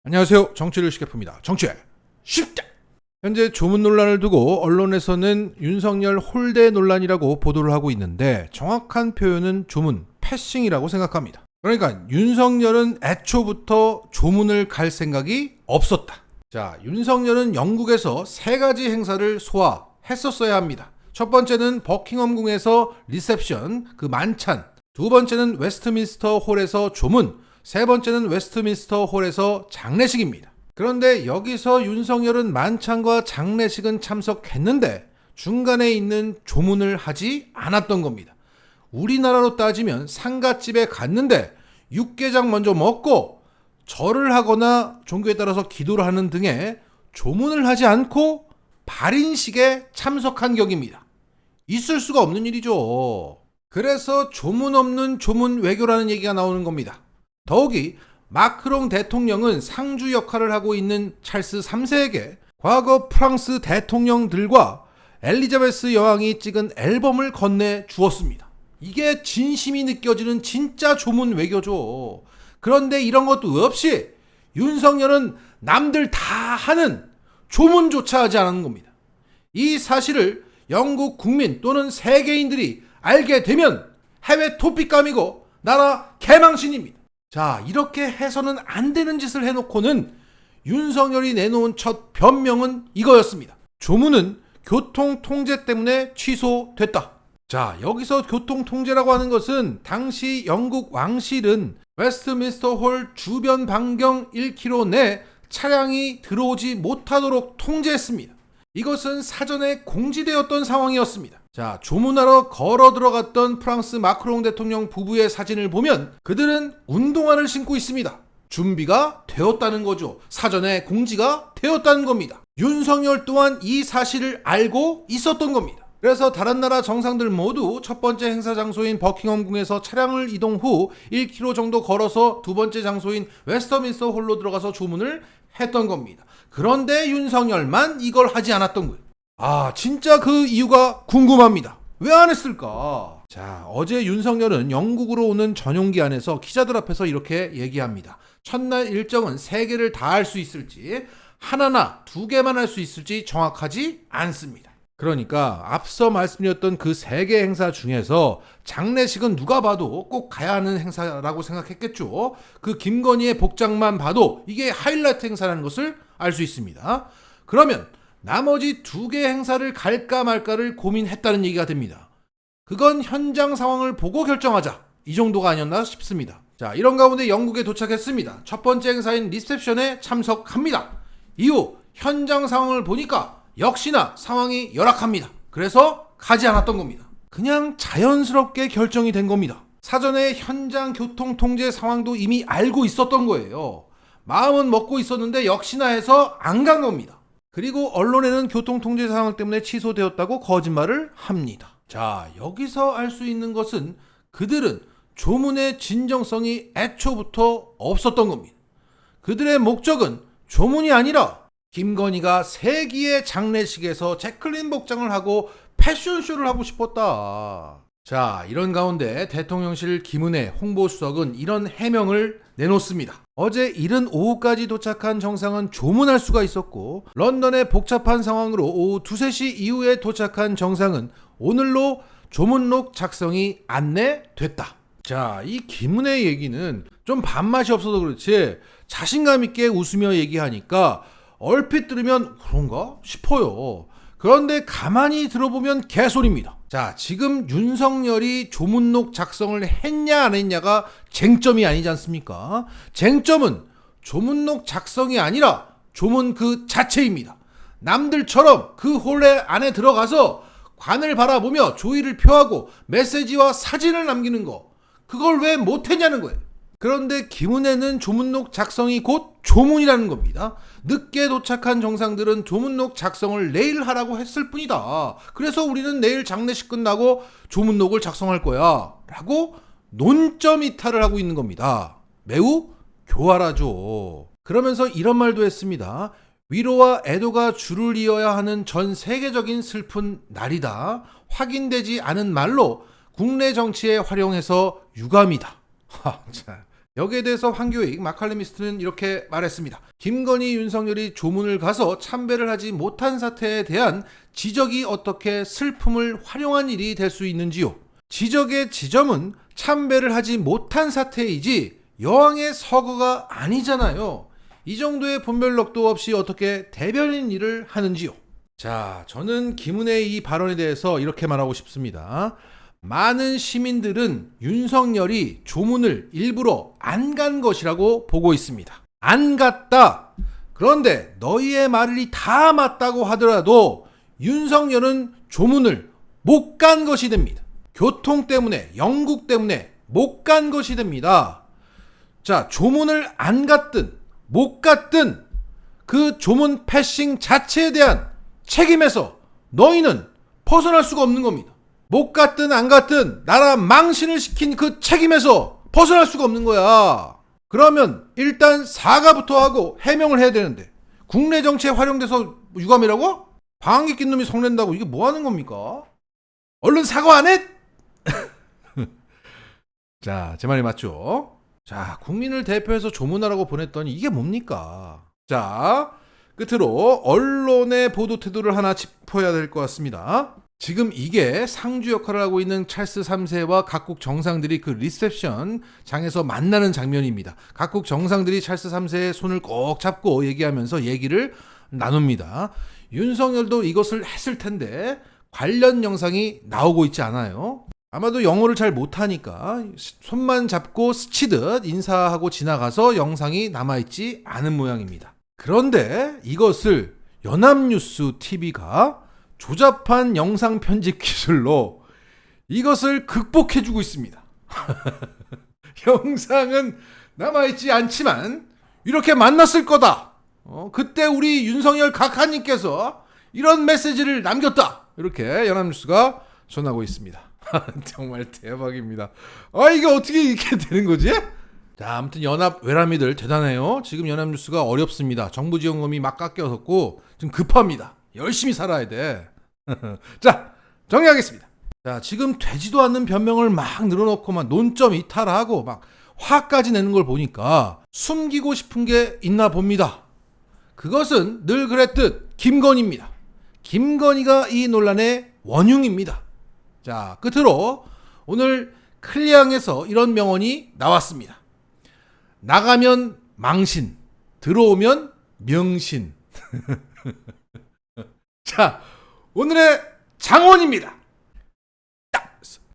안녕하세요. 정치를 쉽게 풉니다. 정치의 쉽다. 현재 조문 논란을 두고 언론에서는 윤석열 홀대 논란이라고 보도를 하고 있는데 정확한 표현은 조문, 패싱이라고 생각합니다. 그러니까 윤석열은 애초부터 조문을 갈 생각이 없었다. 자, 윤석열은 영국에서 세 가지 행사를 소화했었어야 합니다. 첫 번째는 버킹엄궁에서 리셉션, 그 만찬. 두 번째는 웨스트민스터 홀에서 조문. 세 번째는 웨스트민스터 홀에서 장례식입니다. 그런데 여기서 윤석열은 만찬과 장례식은 참석했는데 중간에 있는 조문을 하지 않았던 겁니다. 우리나라로 따지면 상갓집에 갔는데 육개장 먼저 먹고 절을 하거나 종교에 따라서 기도를 하는 등의 조문을 하지 않고 발인식에 참석한 격입니다. 있을 수가 없는 일이죠. 그래서 조문 없는 조문 외교라는 얘기가 나오는 겁니다. 더욱이 마크롱 대통령은 상주 역할을 하고 있는 찰스 3세에게 과거 프랑스 대통령들과 엘리자베스 여왕이 찍은 앨범을 건네 주었습니다. 이게 진심이 느껴지는 진짜 조문 외교죠. 그런데 이런 것도 없이 윤석열은 남들 다 하는 조문조차 하지 않은 겁니다. 이 사실을 영국 국민 또는 세계인들이 알게 되면 해외 토픽감이고 나라 개망신입니다. 자, 이렇게 해서는 안 되는 짓을 해놓고는 윤석열이 내놓은 첫 변명은 이거였습니다. 조문은 교통통제 때문에 취소됐다. 자, 여기서 교통통제라고 하는 것은 당시 영국 왕실은 웨스트민스터 홀 주변 반경 1km 내 차량이 들어오지 못하도록 통제했습니다. 이것은 사전에 공지되었던 상황이었습니다. 자, 조문하러 걸어 들어갔던 프랑스 마크롱 대통령 부부의 사진을 보면 그들은 운동화를 신고 있습니다. 준비가 되었다는 거죠. 사전에 공지가 되었다는 겁니다. 윤석열 또한 이 사실을 알고 있었던 겁니다. 그래서 다른 나라 정상들 모두 첫 번째 행사 장소인 버킹엄궁에서 차량을 이동 후 1km 정도 걸어서 두 번째 장소인 웨스트민스터 홀로 들어가서 조문을 했던 겁니다. 그런데 윤석열만 이걸 하지 않았던 거예요. 아, 진짜 그 이유가 궁금합니다. 왜 안 했을까? 자, 어제 윤석열은 영국으로 오는 전용기 안에서 기자들 앞에서 이렇게 얘기합니다. 첫날 일정은 3개를 다 할 수 있을지 하나나 2개만 할 수 있을지 정확하지 않습니다. 그러니까 앞서 말씀드렸던 그 3개 행사 중에서 장례식은 누가 봐도 꼭 가야 하는 행사라고 생각했겠죠. 그 김건희의 복장만 봐도 이게 하이라이트 행사라는 것을 알 수 있습니다. 그러면 나머지 2개 행사를 갈까 말까를 고민했다는 얘기가 됩니다. 그건 현장 상황을 보고 결정하자, 이 정도가 아니었나 싶습니다. 자, 이런 가운데 영국에 도착했습니다. 첫 번째 행사인 리셉션에 참석합니다. 이후 현장 상황을 보니까 역시나 상황이 열악합니다. 그래서 가지 않았던 겁니다. 그냥 자연스럽게 결정이 된 겁니다. 사전에 현장 교통 통제 상황도 이미 알고 있었던 거예요. 마음은 먹고 있었는데 역시나 해서 안 간 겁니다. 그리고 언론에는 교통통제 상황 때문에 취소되었다고 거짓말을 합니다. 자, 여기서 알 수 있는 것은 그들은 조문의 진정성이 애초부터 없었던 겁니다. 그들의 목적은 조문이 아니라 김건희가 세기의 장례식에서 제클린 복장을 하고 패션쇼를 하고 싶었다. 자, 이런 가운데 대통령실 김은혜 홍보수석은 이런 해명을 내놓습니다. 어제 이른 오후까지 도착한 정상은 조문할 수가 있었고 런던의 복잡한 상황으로 오후 2, 3시 이후에 도착한 정상은 오늘로 조문록 작성이 안내됐다. 자, 이 김은혜 얘기는 좀 밥맛이 없어서 그렇지 자신감 있게 웃으며 얘기하니까 얼핏 들으면 그런가 싶어요. 그런데 가만히 들어보면 개소리입니다. 자, 지금 윤석열이 조문록 작성을 했냐 안 했냐가 쟁점이 아니지 않습니까? 쟁점은 조문록 작성이 아니라 조문 그 자체입니다. 남들처럼 그 홀에 안에 들어가서 관을 바라보며 조의를 표하고 메시지와 사진을 남기는 거, 그걸 왜 못했냐는 거예요. 그런데 김은혜는 조문록 작성이 곧 조문이라는 겁니다. 늦게 도착한 정상들은 조문록 작성을 내일 하라고 했을 뿐이다. 그래서 우리는 내일 장례식 끝나고 조문록을 작성할 거야 라고 논점 이탈을 하고 있는 겁니다. 매우 교활하죠. 그러면서 이런 말도 했습니다. 위로와 애도가 줄을 이어야 하는 전 세계적인 슬픈 날이다. 확인되지 않은 말로 국내 정치에 활용해서 유감이다. 참, 여기에 대해서 황교익 마칼레미스트는 이렇게 말했습니다. 김건희, 윤석열이 조문을 가서 참배를 하지 못한 사태에 대한 지적이 어떻게 슬픔을 활용한 일이 될 수 있는지요. 지적의 지점은 참배를 하지 못한 사태이지 여왕의 서거가 아니잖아요. 이 정도의 분별력도 없이 어떻게 대변인 일을 하는지요. 자, 저는 김은혜의 이 발언에 대해서 이렇게 말하고 싶습니다. 많은 시민들은 윤석열이 조문을 일부러 안 간 것이라고 보고 있습니다. 안 갔다. 그런데 너희의 말이 다 맞다고 하더라도 윤석열은 조문을 못 간 것이 됩니다. 교통 때문에, 영국 때문에 못 간 것이 됩니다. 자, 조문을 안 갔든 못 갔든 그 조문 패싱 자체에 대한 책임에서 너희는 벗어날 수가 없는 겁니다. 못 갔든 안 갔든 나라 망신을 시킨 그 책임에서 벗어날 수가 없는 거야. 그러면 일단 사과부터 하고 해명을 해야 되는데 국내 정치에 활용돼서 유감이라고? 방귀 낀 놈이 성낸다고 이게 뭐 하는 겁니까? 얼른 사과 안 해? 자, 제 말이 맞죠? 자, 국민을 대표해서 조문하라고 보냈더니 이게 뭡니까? 자, 끝으로 언론의 보도 태도를 하나 짚어야 될 것 같습니다. 지금 이게 상주 역할을 하고 있는 찰스 3세와 각국 정상들이 그 리셉션 장에서 만나는 장면입니다. 각국 정상들이 찰스 3세의 손을 꼭 잡고 얘기하면서 얘기를 나눕니다. 윤석열도 이것을 했을 텐데 관련 영상이 나오고 있지 않아요. 아마도 영어를 잘 못하니까 손만 잡고 스치듯 인사하고 지나가서 영상이 남아있지 않은 모양입니다. 그런데 이것을 연합뉴스 TV가 조잡한 영상 편집 기술로 이것을 극복해주고 있습니다. 영상은 남아있지 않지만 이렇게 만났을 거다. 그때 우리 윤석열 각하님께서 이런 메시지를 남겼다. 이렇게 연합뉴스가 전하고 있습니다. 정말 대박입니다. 이게 어떻게 이렇게 되는 거지? 자, 아무튼 연합 외람이들 대단해요. 지금 연합뉴스가 어렵습니다. 정부 지원금이 막 깎여섰고 지금 급합니다. 열심히 살아야 돼. 자, 정리하겠습니다. 자, 지금 되지도 않는 변명을 막 늘어놓고 막 논점 이탈하고 막 화까지 내는 걸 보니까 숨기고 싶은 게 있나 봅니다. 그것은 늘 그랬듯 김건희입니다. 김건희가 이 논란의 원흉입니다. 자, 끝으로 오늘 클리앙에서 이런 명언이 나왔습니다. 나가면 망신, 들어오면 명신. 자, 오늘의 장원입니다.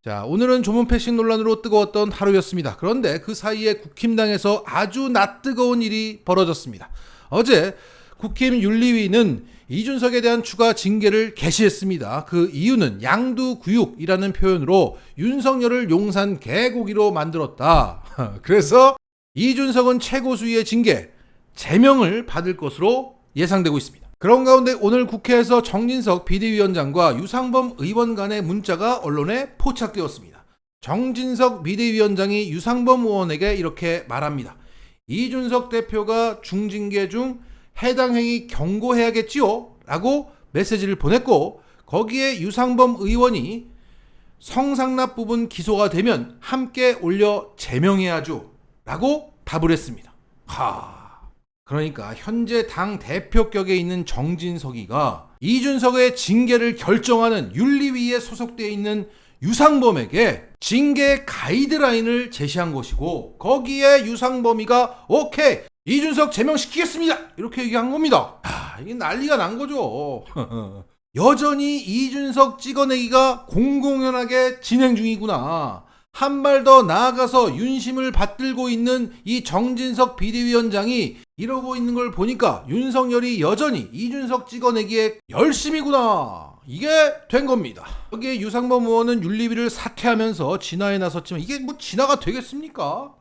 자, 오늘은 조문 패싱 논란으로 뜨거웠던 하루였습니다. 그런데 그 사이에 국힘당에서 아주 낯뜨거운 일이 벌어졌습니다. 어제 국힘 윤리위는 이준석에 대한 추가 징계를 개시했습니다. 그 이유는 양두구육이라는 표현으로 윤석열을 용산 개고기로 만들었다. 그래서 이준석은 최고수위의 징계, 제명을 받을 것으로 예상되고 있습니다. 그런 가운데 오늘 국회에서 정진석 비대위원장과 유상범 의원 간의 문자가 언론에 포착되었습니다. 정진석 비대위원장이 유상범 의원에게 이렇게 말합니다. 이준석 대표가 중징계 중 해당 행위 경고해야겠지요? 라고 메시지를 보냈고 거기에 유상범 의원이 성상납 부분 기소가 되면 함께 올려 제명해야죠 라고 답을 했습니다. 그러니까 현재 당 대표격에 있는 정진석이가 이준석의 징계를 결정하는 윤리위에 소속되어 있는 유상범에게 징계 가이드라인을 제시한 것이고 거기에 유상범이가 오케이 이준석 제명시키겠습니다 이렇게 얘기한 겁니다. 이게 난리가 난 거죠. 여전히 이준석 찍어내기가 공공연하게 진행 중이구나. 한 발 더 나아가서 윤심을 받들고 있는 이 정진석 비대위원장이 이러고 있는 걸 보니까 윤석열이 여전히 이준석 찍어내기에 열심이구나. 이게 된 겁니다. 여기에 유상범 의원은 윤리위를 사퇴하면서 진화에 나섰지만 이게 뭐 진화가 되겠습니까?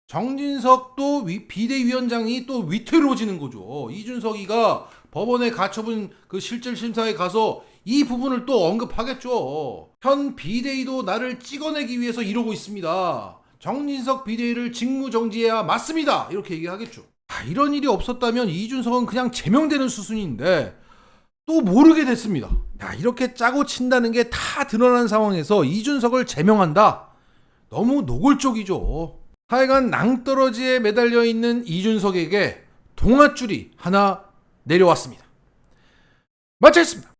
정진석도 비대위원장이 또 위태로워지는 거죠. 이준석이가 법원에 가처분 그 실질 심사에 가서 이 부분을 또 언급하겠죠. 현 비대위도 나를 찍어내기 위해서 이러고 있습니다. 정진석 비대위를 직무정지해야 맞습니다. 이렇게 얘기하겠죠. 이런 일이 없었다면 이준석은 그냥 제명되는 수순인데 또 모르게 됐습니다. 이렇게 짜고 친다는 게 다 드러난 상황에서 이준석을 제명한다? 너무 노골적이죠. 하여간 낭떠러지에 매달려 있는 이준석에게 동아줄이 하나 내려왔습니다. 마치겠습니다.